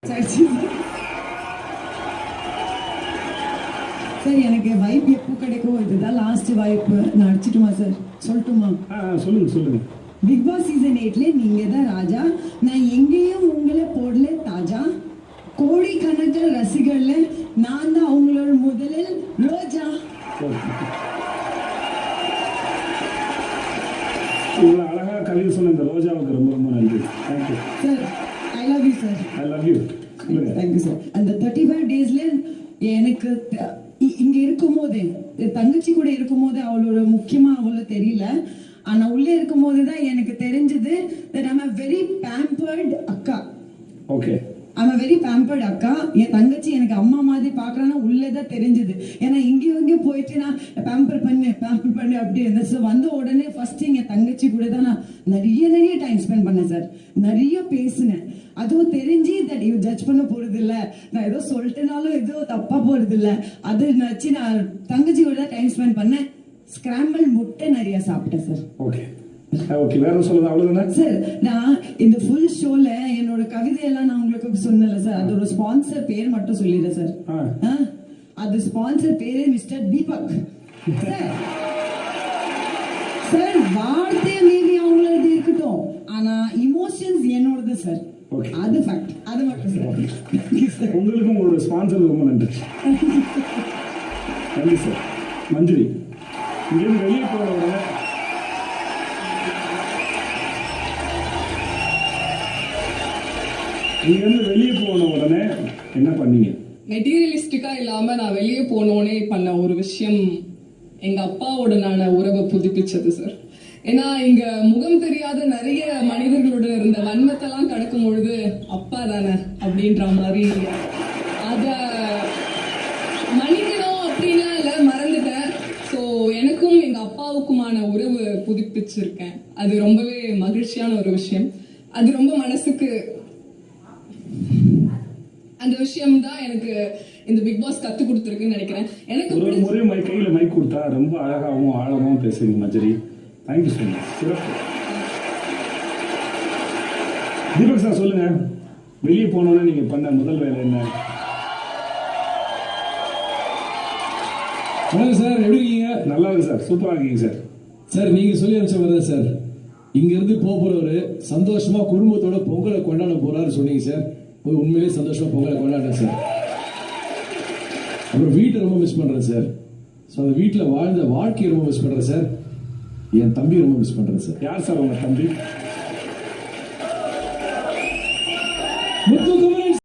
Sir எனக்கு vibe எப்போ கிடைக்கும்? இதுதான் லாஸ்ட் வாய்ப்பு. நான் அடிச்சிட்டுமா சார்? சொல்லட்டுமா? சொல்லுங்க. பிக் பாஸ் சீசன் 8ல நீங்க தான் ராஜா. நான் எங்கேயும் உங்களை போடல தாஜா. கோடிக்கணக்கில் ரசிகர்ல நான் தான் அவங்களோட முதலில் ரோஜா. இவ்வளவு அழகா கவிதை சொன்ன இந்த ரோஜாவுக்கு ரொம்ப ரொம்ப நன்றி. Thank you sir. I love you sir. I love you. Thank you sir. அந்த 35 டேஸ்ல எனக்கு இங்க இருக்கும் போதே தங்கச்சி கூட இருக்கும் போது அவளோட முக்கியமா அவ்வளவு தெரியல. ஆனா உள்ளே இருக்கும் போதுதான் எனக்கு தெரிஞ்சது that I'm a very pampered அக்கா. Okay. I'm a very pampered அக்கா. என் தங்கச்சி எனக்கு அம்மா மாதிரி பாக்குறான்னா உள்ளேதான் தெரிஞ்சது. ஏன்னா இங்கேயும் போயிட்டு நான் பேம்பர் பண்ணு அப்படி இருந்தேன். வந்த உடனே ஃபர்ஸ்ட் என் தங்கச்சி கூட தான் நான் நிறைய டைம் ஸ்பெண்ட் பண்ணேன் சார். நிறைய பேசினேன். அதுவும் தெரிஞ்சு தட் இவ ஜட்ஜ் பண்ண போறது இல்ல, நான் ஏதோ சொல்லிட்டனாலும் ஏதோ தப்பா போறது இல்ல, அது நினைச்சு நான் தங்கச்சி கூட டைம் ஸ்பெண்ட் பண்ணேன். ஸ்கிராம்பிள் முட்டை நிறைய சாப்பிட்டேன் சார். Okay okay. வேற சொல்லுங்க. அவ்வளவுதானே சார்? நான் இந்த ஃபுல் ஷோல என்னோட கவிதையெல்லாம் நான் உங்களுக்கு சொன்னல சார், அதோட ஸ்பான்சர் பேர் மட்டும் சொல்லிடுறேன் சார். அது ஸ்பான்சர் பேரு மிஸ்டர் தீபக் சார். வார்த்தை மேபி அவங்களது இருக்கட்டும், ஆனா இமோஷன்ஸ் என்னோடது சார். அது ஃபேக்ட். அது மட்டும் சார். உங்களுக்கும் உங்களோட ஸ்பான்சர் ரொம்ப நன்றி. நன்றி சார். மஞ்சரி இங்கிருந்து வெளியே போறவங்க இங்கிருந்து வெளியே போன உடனே என்ன பண்ணீங்க? மெட்டீரியலிஸ்டிக்கா இல்லாம நான் வெளியே போனோடனே பண்ண ஒரு விஷயம் எங்க அப்பாவோடனான உறவை புதுப்பிச்சது சார். ஏன்னா இங்க முகம் தெரியாத நிறைய மனிதர்களோட இருந்த வன்மத்தெல்லாம் கடக்கும் பொழுது அப்பா தானே அப்படின்ற மாதிரி அத மன்னிக்கணும் அப்படின்லாம் இல்ல, மறந்துட்டேன். ஸோ எனக்கும் எங்க அப்பாவுக்குமான உறவு புதுப்பிச்சிருக்கேன். அது ரொம்பவே மகிழ்ச்சியான ஒரு விஷயம். அது ரொம்ப மனசுக்கு அந்த விஷயம் தான் எனக்கு இந்த பிக் பாஸ் கத்து கொடுத்துருக்குன்னு நினைக்கிறேன். எனக்கு ஒரு முறை கையில மைக் கொடுத்தா ரொம்ப அழகாவும் ஆழமாவும் பேசுறீங்க மஞ்சரி. Thank you so much. சிறப்பு. தீபக் சார் சொல்லுங்க, வெளியே போனோன்னு நீங்க பண்ண முதல் வேலை என்ன? வணக்கம் சார், எப்படி இருக்கீங்க? நல்லா இருக்கு சார். சூப்பரா இருக்கீங்க சார். சார் நீங்க சொல்லி அனுப்பிச்ச மாதிரி சார், இங்க இருந்து போறவரு சந்தோஷமா குடும்பத்தோட பொங்கலை கொண்டாட போறாரு சொன்னீங்க சார். உண்மையிலேயே சந்தோஷமா பொங்கலை கொண்டாடுறேன் சார். அப்புறம் வீட்டை ரொம்ப மிஸ் பண்றேன் சார். ஸோ அந்த வீட்டில் வாழ்ந்த வாழ்க்கையை ரொம்ப மிஸ் பண்றேன் சார். என் தம்பி ரொம்ப மிஸ் பண்றேன் சார். யார் சார் உங்க தம்பி? முத்து